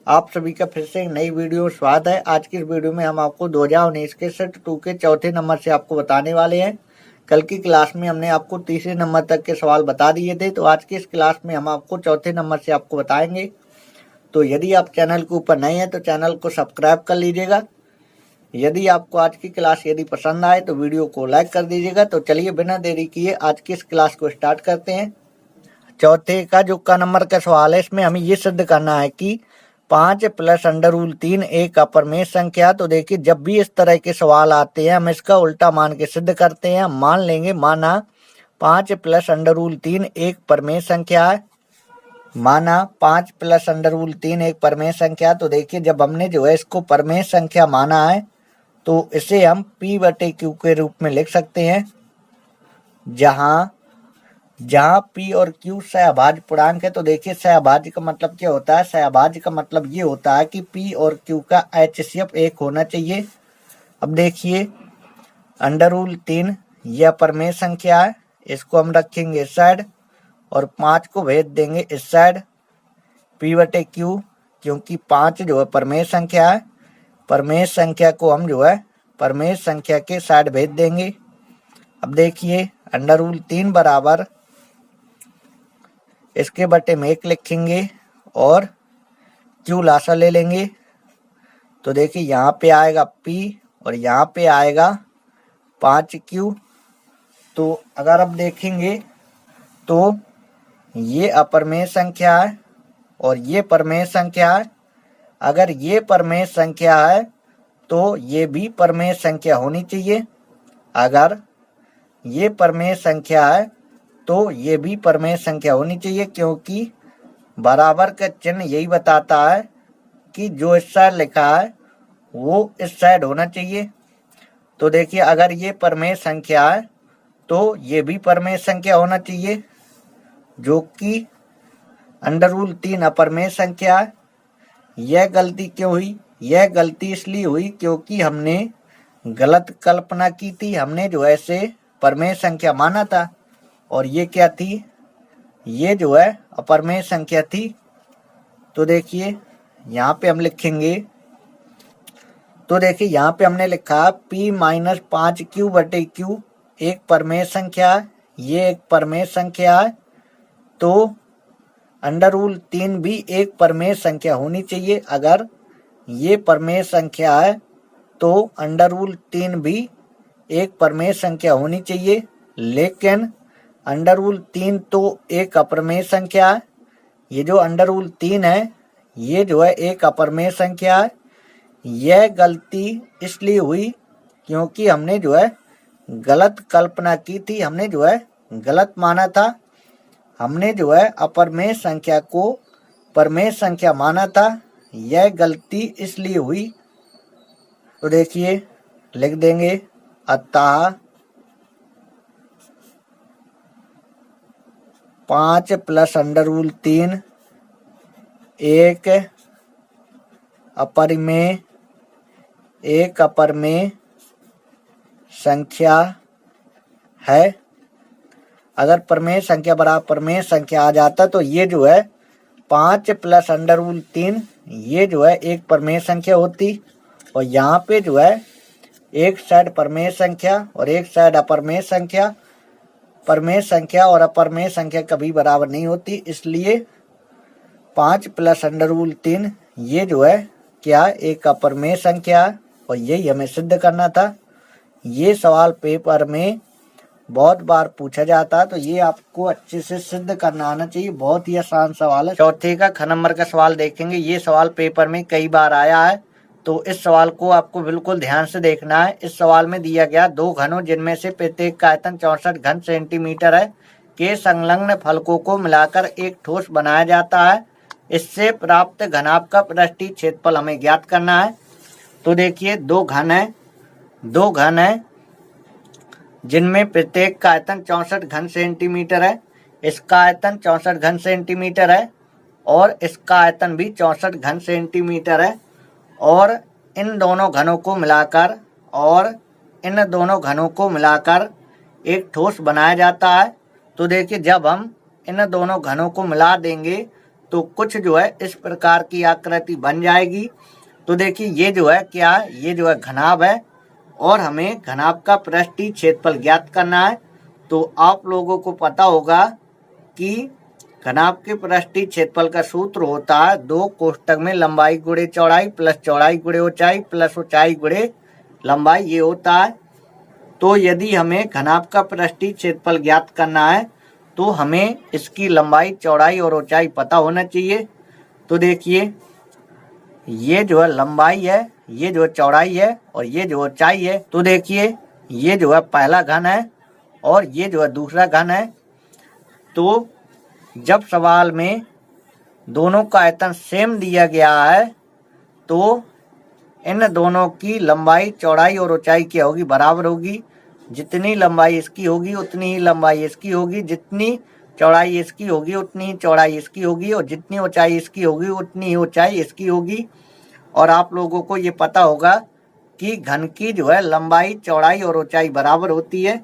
आप सभी का फिर से एक नई वीडियो स्वागत है। आज की इस वीडियो में हम आपको 2019 के सेट 2 के चौथे नंबर से आपको बताने वाले हैं। कल की क्लास में हमने आपको तीसरे नंबर तक के सवाल बता दिए थे, तो आज की इस क्लास में हम आपको चौथे नंबर से आपको बताएंगे। तो यदि आप चैनल के ऊपर नए हैं तो चैनल को सब्सक्राइब कर लीजिएगा। यदि आपको आज की क्लास पसंद आए तो वीडियो को लाइक कर दीजिएगा। तो चलिए बिना देरी किए आज की इस क्लास को स्टार्ट करते हैं। चौथे का जो का नंबर का सवाल है, इसमें हमें ये सिद्ध करना है कि 5 + √3 एक अपरमेय संख्या। तो देखिए, जब भी इस तरह के सवाल आते हैं हम इसका उल्टा मान के सिद्ध करते हैं। मान लेंगे माना 5 + √3 एक परमेय संख्या है। माना 5 + √3 एक परमेय संख्या। तो देखिए, जब हमने जो है इसको परमेय संख्या माना है तो इसे हम P/Q के रूप में लिख सकते हैं, जहां P और Q सहभाज्य पूर्णांक है। तो देखिए, सहभाज्य का मतलब क्या होता है? सहभाज्य का मतलब ये होता है कि P और Q का HCF 1 होना चाहिए। अब देखिए, √3 यह परमेय संख्या है, इसको हम रखेंगे इस साइड और 5 को भेज देंगे इस साइड। P/Q, क्योंकि 5 जो है परमेय संख्या है, परमेय संख्या को हम जो है परमेय संख्या के साइड भेज देंगे। अब देखिए, √3 बराबर इसके बटे में 1 लिखेंगे और Q लासा ले लेंगे। तो देखिए, यहाँ पे आएगा P और यहाँ पे आएगा 5Q। तो अगर आप देखेंगे तो ये अपरमेय संख्या है और ये परमेय संख्या है। अगर ये परमेय संख्या है तो ये भी परमेय संख्या होनी चाहिए। अगर ये परमेय संख्या है तो ये भी परमेय संख्या होनी चाहिए, क्योंकि बराबर का चिन्ह यही बताता है कि जो इस साइड लिखा है वो इस साइड होना चाहिए। तो देखिए, अगर ये परमेय संख्या है तो ये भी परमेय संख्या होना चाहिए, जो कि √3 अपरमेय संख्या है। यह गलती क्यों हुई? यह गलती इसलिए हुई क्योंकि हमने गलत कल्पना की थी। हमने जो है इसे परमेय संख्या माना था और ये क्या थी? ये जो है अपरमेय संख्या थी। तो देखिए, यहाँ पे हम लिखेंगे, तो देखिए यहाँ पे हमने लिखा P - 5Q/Q एक परमेय संख्या है, ये एक परमेय संख्या है। तो √3 भी एक परमेय संख्या होनी चाहिए। अगर ये परमेय संख्या है तो √3 भी एक परमेय संख्या होनी चाहिए, लेकिन √3 तो एक अपरमेय संख्या है। ये जो √3 है ये जो है एक अपरमेय संख्या है। यह गलती इसलिए हुई क्योंकि हमने जो है गलत कल्पना की थी, हमने जो है गलत माना था। हमने जो है अपरमेय संख्या को परमेय संख्या माना था। यह गलती इसलिए हुई। तो देखिए, लिख देंगे, अतः 5 + √3 एक अपरमेय संख्या है। अगर परमेय संख्या बराबर परमेय संख्या आ जाता तो ये जो है 5 + √3 ये जो है एक परमेय संख्या होती, और यहाँ पे जो है एक साइड परमेय संख्या और एक साइड अपरमेय संख्या। परमेय संख्या और अपरमेय संख्या कभी बराबर नहीं होती, इसलिए 5 + √3 ये जो है क्या, एक अपरमेय संख्या है और यही हमें सिद्ध करना था। ये सवाल पेपर में बहुत बार पूछा जाता है, तो ये आपको अच्छे से सिद्ध करना आना चाहिए। बहुत ही आसान सवाल है। चौथे का ख नंबर का सवाल देखेंगे। ये सवाल पेपर में कई बार आया है, तो इस सवाल को आपको बिल्कुल ध्यान से देखना है। इस सवाल में दिया गया 2 घनों जिनमें से प्रत्येक का आयतन 64 घन सेंटीमीटर है के संलग्न फलकों को मिलाकर एक ठोस बनाया जाता है। इससे प्राप्त घनाभ का पृष्ठीय क्षेत्रफल हमें ज्ञात करना है। तो देखिए, 2 घन है जिनमें प्रत्येक का आयतन 64 घन सेंटीमीटर है। इसका आयतन 64 घन सेंटीमीटर है और इसका आयतन भी 64 घन सेंटीमीटर है, और इन दोनों घनों को मिलाकर एक ठोस बनाया जाता है। तो देखिए, जब हम इन दोनों घनों को मिला देंगे तो कुछ जो है इस प्रकार की आकृति बन जाएगी। तो देखिए ये जो है क्या है, ये जो है घनाभ है और हमें घनाभ का पृष्ठीय क्षेत्रफल ज्ञात करना है। तो आप लोगों को पता होगा कि घनाभ के पृष्ठीय क्षेत्रफल का सूत्र होता है 2 कोष्ठक में लंबाई गुणे चौड़ाई प्लस चौड़ाई गुणे ऊंचाई प्लस ऊंचाई गुणे लंबाई, ये होता है। तो यदि हमें घनाभ का पृष्ठीय क्षेत्रफल ज्ञात करना है तो हमें इसकी लंबाई चौड़ाई और ऊंचाई पता होना चाहिए। तो देखिए ये जो है लंबाई है, ये जो है चौड़ाई है और ये जो ऊंचाई है। तो देखिए ये जो है पहला घन है और ये जो है दूसरा घन है। तो जब सवाल में दोनों का आयतन सेम दिया गया है तो इन दोनों की लंबाई चौड़ाई और ऊंचाई क्या होगी, बराबर होगी। जितनी लंबाई इसकी होगी उतनी ही लंबाई इसकी होगी, जितनी चौड़ाई इसकी होगी उतनी ही चौड़ाई इसकी होगी और जितनी ऊंचाई इसकी होगी उतनी ही ऊंचाई इसकी होगी। और आप लोगों को ये पता होगा कि घन की जो है लंबाई चौड़ाई और ऊंचाई बराबर होती है।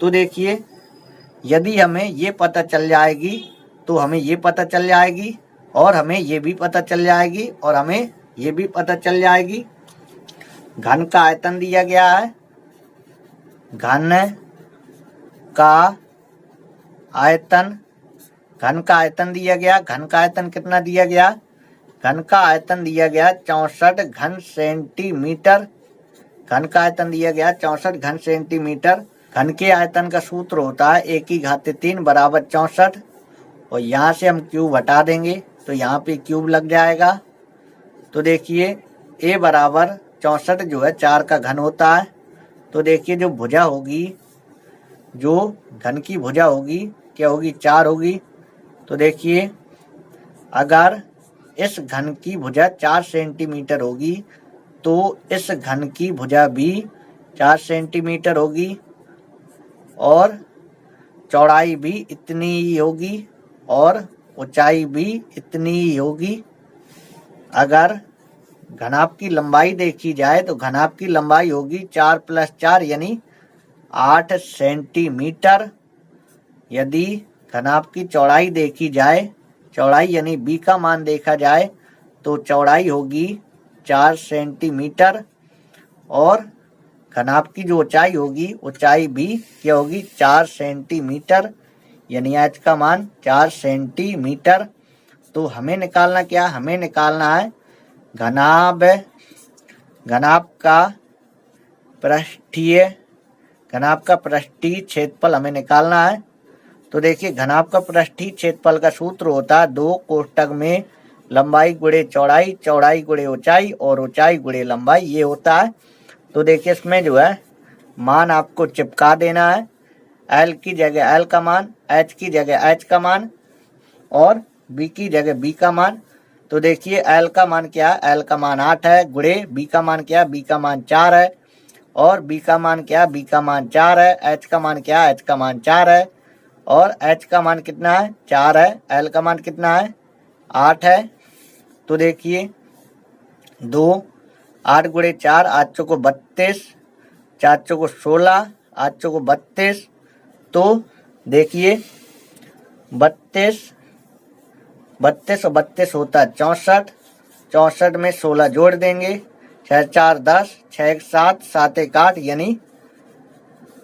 तो देखिए यदि हमें ये पता चल जाएगी तो हमें ये पता चल जाएगी और हमें ये भी पता चल जाएगी और हमें ये भी पता चल जाएगी। घन का आयतन दिया गया है, घन का आयतन, घन का आयतन दिया गया। घन का आयतन कितना दिया गया, घन का आयतन दिया गया 64 घन सेंटीमीटर। घन का आयतन दिया गया 64 घन सेंटीमीटर। घन के आयतन का सूत्र होता है 1/3 बराबर 64 और यहाँ से हम क्यूब हटा देंगे तो यहाँ पे क्यूब लग जाएगा। तो देखिए a बराबर 64 जो है 4 का घन होता है। तो देखिए जो भुजा होगी, जो घन की भुजा होगी क्या होगी, 4 होगी। तो देखिए अगर इस घन की भुजा 4 सेंटीमीटर होगी तो इस घन की भुजा भी 4 सेंटीमीटर होगी और चौड़ाई भी इतनी ही होगी और ऊंचाई भी इतनी ही होगी। अगर घनाभ की लंबाई देखी जाए तो घनाभ की लंबाई होगी 4 + 4 यानी 8 सेंटीमीटर। यदि घनाभ की चौड़ाई देखी जाए, चौड़ाई यानी b का मान देखा जाए तो चौड़ाई होगी 4 सेंटीमीटर और घनाभ की जो ऊंचाई होगी ऊंचाई भी क्या होगी 4 सेंटीमीटर यानी h का मान 4 सेंटीमीटर। तो हमें निकालना क्या, हमें निकालना है घनाभ, घनाभ का पृष्ठीय, घनाभ का पृष्ठीय क्षेत्रफल हमें निकालना है। तो देखिए घनाभ का पृष्ठीय क्षेत्रफल का सूत्र होता है 2 कोष्ठक में लंबाई गुणे चौड़ाई, चौड़ाई गुणे ऊंचाई और ऊंचाई गुणे लंबाई, ये होता है। तो देखिए इसमें जो है मान आपको चिपका देना है, L की जगह L का मान, H की जगह H का मान और B की जगह B का मान। तो देखिए L का मान क्या है, L का मान 8 है गुणे B का मान क्या है, B का मान 4 है और B का मान क्या है, B का मान 4 है। H का मान क्या है, H का मान 4 है और H का मान कितना है, 4 है। L का मान कितना है, 8 है। तो देखिए 2 8 गुणे 4 8 चौको 32, 4 चौको 16, 8 चौको 32। तो देखिए 32 32 और 32 होता है 64, 64 में 16 जोड़ देंगे, 6 4 10, 6 1 7, 7 1 8 यानी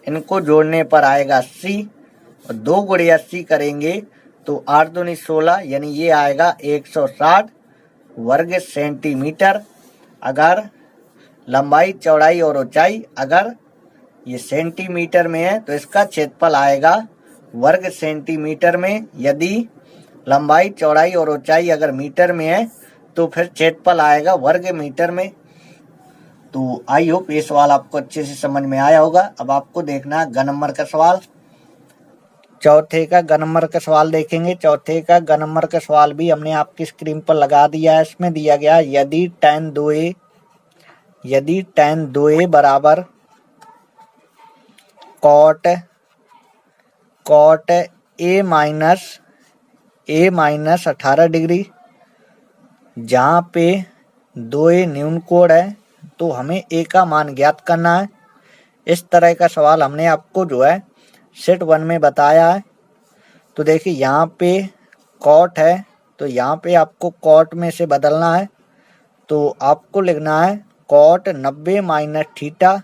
इनको जोड़ने पर आएगा 80 और 2 गुणे 80 करेंगे तो 8 दूनी 16 यानी ये आएगा 160 वर्ग सेंटीमीटर। अगर लंबाई चौड़ाई और ऊंचाई अगर ये सेंटीमीटर में है तो इसका क्षेत्रफल आएगा वर्ग सेंटीमीटर में। यदि लंबाई चौड़ाई और ऊंचाई अगर मीटर में है तो फिर क्षेत्रफल आएगा वर्ग मीटर में। तो आई होप ये सवाल आपको अच्छे से समझ में आया होगा। अब आपको देखना है ग नंबर का सवाल। चौथे का ग नंबर का सवाल देखेंगे। चौथे का ग नंबर का सवाल भी हमने आपकी स्क्रीन पर लगा दिया है। इसमें दिया गया यदि tan 2a बराबर cot a माइनस 18 डिग्री, जहाँ पे 2a न्यून कोण है तो हमें a का मान ज्ञात करना है। इस तरह का सवाल हमने आपको जो है सेट 1 में बताया है। तो देखिए यहाँ पे कॉट है तो यहाँ पे आपको कॉट में से बदलना है। तो आपको लिखना है cot 90 minus theta,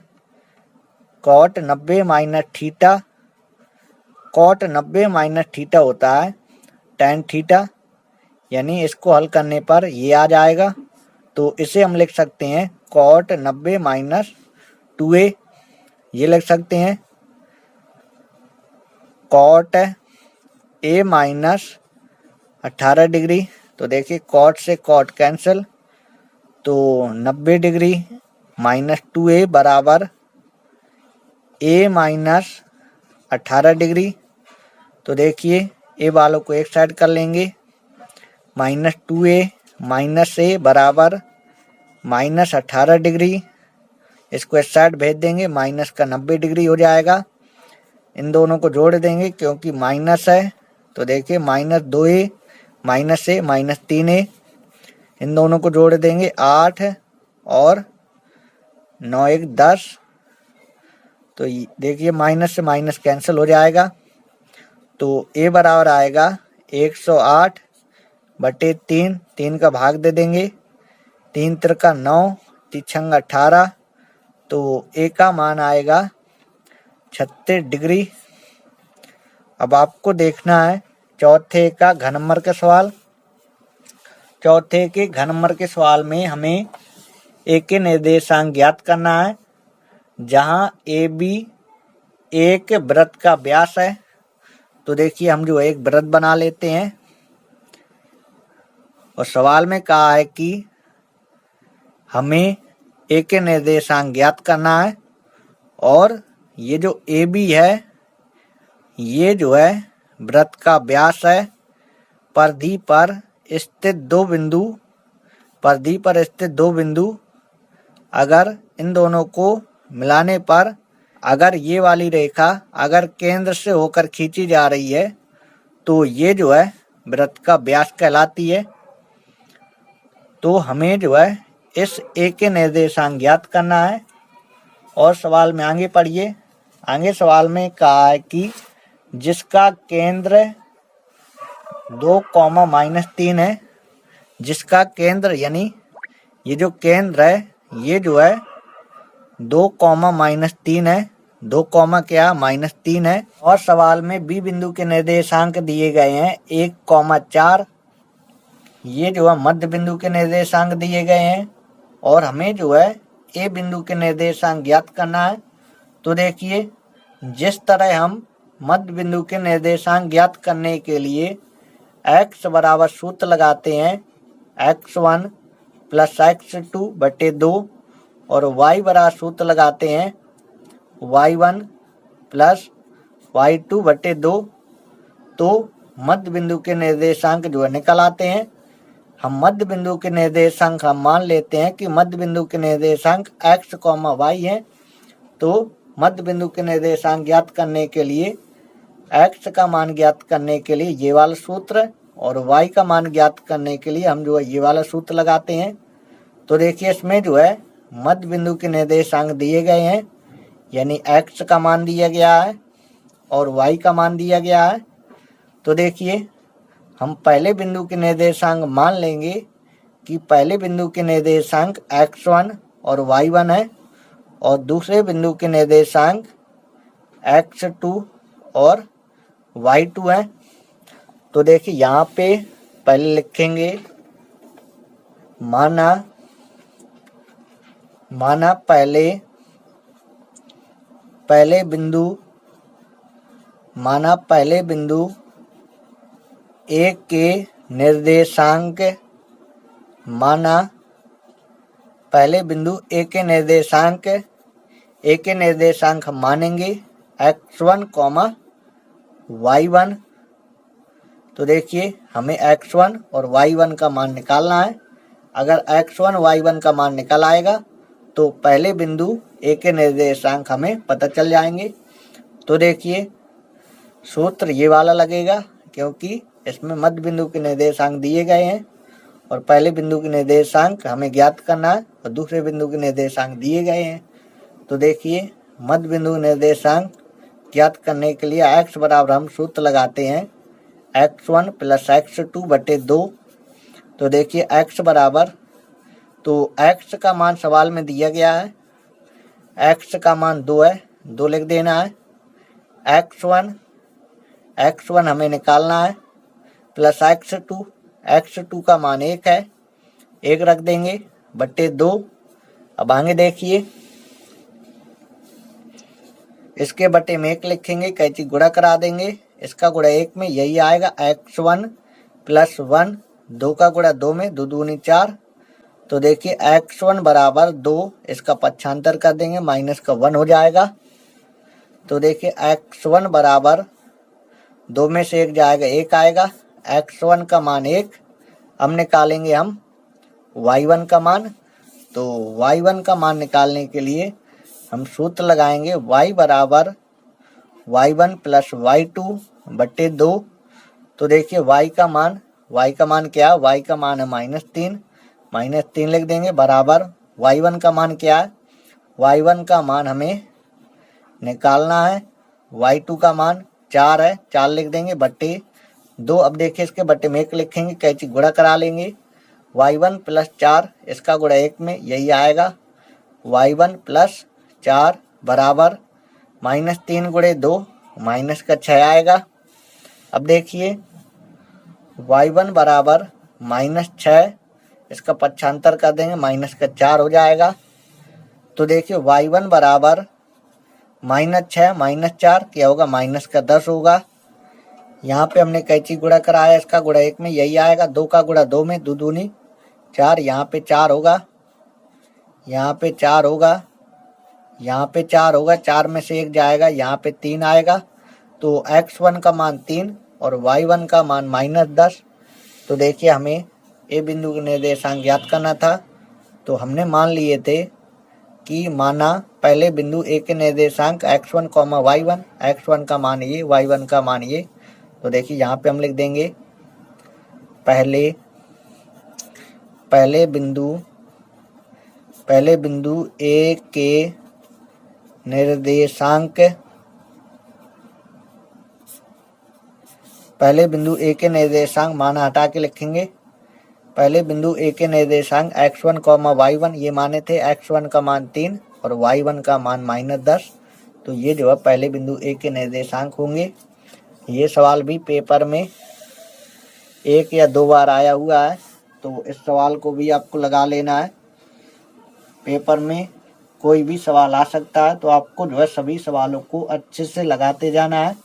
cot 90 minus theta, cot 90 minus theta होता है tan थीटा, यानी इसको हल करने पर ये आ जाएगा। तो इसे हम लिख सकते हैं कॉट 90 माइनस 2a, ये लिख सकते हैं कॉट a माइनस 18 डिग्री। तो देखिए कॉट से कॉट कैंसिल, तो 90 डिग्री माइनस 2a बराबर a माइनस 18 डिग्री। तो देखिए ए वालों को एक साइड कर लेंगे, माइनस 2a माइनस a बराबर माइनस 18 डिग्री, इसको इस साइड भेज देंगे, माइनस का 90 डिग्री हो जाएगा। इन दोनों को जोड़ देंगे क्योंकि माइनस है, तो देखिए minus 2a minus a minus 3a, इन दोनों को जोड़ देंगे 8 और 9 1 10। तो देखिए माइनस से माइनस कैंसिल हो जाएगा। तो a बराबर आएगा 108 बटे 3, 3 का भाग दे देंगे, 3 त्रिका 9, 3 18, तो a का मान आएगा 36 डिग्री। अब आपको देखना है चौथे का घन नंबर का सवाल। चौथे के घन नंबर के सवाल में हमें a के निर्देशांक ज्ञात करना है, जहां AB एक वृत्त का व्यास है। तो देखिए हम जो एक वृत्त बना लेते हैं और सवाल में कहा है कि हमें a के निर्देशांक ज्ञात करना है, और ये जो AB है ये जो है वृत्त का व्यास है। परिधि पर स्थित दो बिंदु, परिधि पर स्थित दो बिंदु, अगर इन दोनों को मिलाने पर अगर ये वाली रेखा अगर केंद्र से होकर खींची जा रही है तो ये जो है वृत्त का व्यास कहलाती है। तो हमें जो है इस a के निर्देशांक ज्ञात करना है। और सवाल में आगे पढ़िए, आगे सवाल में कहा है कि जिसका केंद्र 2,-3 है, जिसका केंद्र यानी ये जो केंद्र है ये जो है 2,-3 है, 2, क्या -3 है। और सवाल में बी बिंदु के निर्देशांक दिए गए हैं 1,4, ये जो है मध्य बिंदु के निर्देशांक दिए गए हैं, और हमें जो है ए बिंदु के निर्देशांक ज्ञात करना है। तो देखिए जिस तरह हम मध्य बिंदु के निर्देशांक ज्ञात करने के लिए x बराबर सूत्र लगाते हैं x1 प्लस x2 बटे 2, और y बराबर सूत्र लगाते हैं y1 प्लस y2 बटे 2, तो मध्य बिंदु के निर्देशांक जो है निकल आते हैं। हम मध्य बिंदु के निर्देशांक हम मान लेते हैं कि मध्य बिंदु के निर्देशांक x, y हैं। तो मध्य बिंदु के निर्देशांक ज्ञात करने के लिए x का मान ज्ञात करने के लिए ये वाला सूत्र, और y का मान ज्ञात करने के लिए हम जो है ये वाला सूत्र लगाते हैं। तो देखिए इसमें जो है मध्य बिंदु के निर्देशांक दिए गए हैं, यानी x का मान दिया गया है और y का मान दिया गया है। तो देखिए हम पहले बिंदु के निर्देशांक मान लेंगे कि पहले बिंदु के निर्देशांक x1 और y1 है, और दूसरे बिंदु के निर्देशांक x2 और y2 है। तो देखिए यहाँ पे पहले लिखेंगे माना पहले बिंदु ए के निर्देशांक, माना पहले बिंदु ए के निर्देशांक हम मानेंगे x1, y1। तो देखिए हमें x1 और y1 का मान निकालना है। अगर x1 y1 का मान निकल आएगा तो पहले बिंदु ए के निर्देशांक हमें पता चल जाएंगे। तो देखिए सूत्र ये वाला लगेगा, क्योंकि इसमें मध्य बिंदु के निर्देशांक दिए गए हैं और पहले बिंदु के निर्देशांक हमें ज्ञात करना है और दूसरे बिंदु के निर्देशांक दिए गए हैं। तो देखिए मध्य बिंदु निर्देशांक ज्ञात करने के लिए x बराबर हम सूत्र लगाते हैं x1 प्लस x2 बटे 2, तो देखिए x बराबर, तो x का मान सवाल में दिया गया है, x का मान 2 है, 2 लिख देना है। x1 हमें निकालना है प्लस x2 का मान 1 है, 1 रख देंगे बट्टे 2। अब आगे देखिए, इसके बट्टे में 1 लिखेंगे, कैंची गुणा करा देंगे, इसका गुणा 1 में यही आएगा x1 प्लस 1, 2 का गुणा 2 में, 2 दूनी 4। तो देखिए x1 बराबर 2, इसका पक्षांतर कर देंगे, माइनस का 1 हो जाएगा। तो देखिए x1 बराबर 2 में से 1 जाएगा, 1 आएगा, x1 का मान 1। अब निकालेंगे हम y1 का मान। तो y1 का मान निकालने के लिए हम सूत्र लगाएंगे, y बराबर y1 प्लस y2 बट्टे 2। तो देखिए y का मान क्या है, y का मान है -3 लिख देंगे, बराबर y1 का मान क्या है, y1 का मान हमें निकालना है, y2 का मान 4 है, 4 लिख देंगे बट्टे 2। अब देखिए इसके बट्टे में 1 लिखेंगे, कैंची गुणा करा लेंगे, y1 प्लस 4, इसका गुणा 1 में यही आएगा, y1 प्लस 4 बराबर -3 गुणे 2, माइनस का 6 आएगा। अब देखिए y1 बराबर -6, इसका पक्षांतर कर देंगे, माइनस का 4 हो जाएगा। तो देखिए y1 बराबर -6 -4 क्या होगा, माइनस का 10 होगा। यहाँ पे हमने कैंची गुणा कराया, इसका गुणा 1 में यही आएगा, 2 का गुणा 2 में, 2 दूनी 4, यहाँ पे 4 होगा, यहाँ पे 4 होगा, यहाँ पे 4 होगा, 4 में से 1 जाएगा, यहाँ पे 3 आएगा। तो x1 का मान 3 और y1 का मान -10। तो देखिए हमें ए बिंदु के निर्देशांक ज्ञात करना था। तो हमने मान लिए थे कि माना पहले बिंदु ए के निर्देशांक x1, y1, x1 का मान ये, y1 का मान ये। तो देखिए यहाँ पे हम लिख देंगे पहले बिंदु ए के निर्देशांक, माना हटा के लिखेंगे, पहले बिंदु ए के निर्देशांक x1, y1 ये माने थे, x1 का मान 3 और y1 का मान -10। तो ये जो है पहले बिंदु ए के निर्देशांक होंगे। ये सवाल भी पेपर में 1 या 2 बार आया हुआ है, तो इस सवाल को भी आपको लगा लेना है। पेपर में कोई भी सवाल आ सकता है, तो आपको जो है सभी सवालों को अच्छे से लगाते जाना है।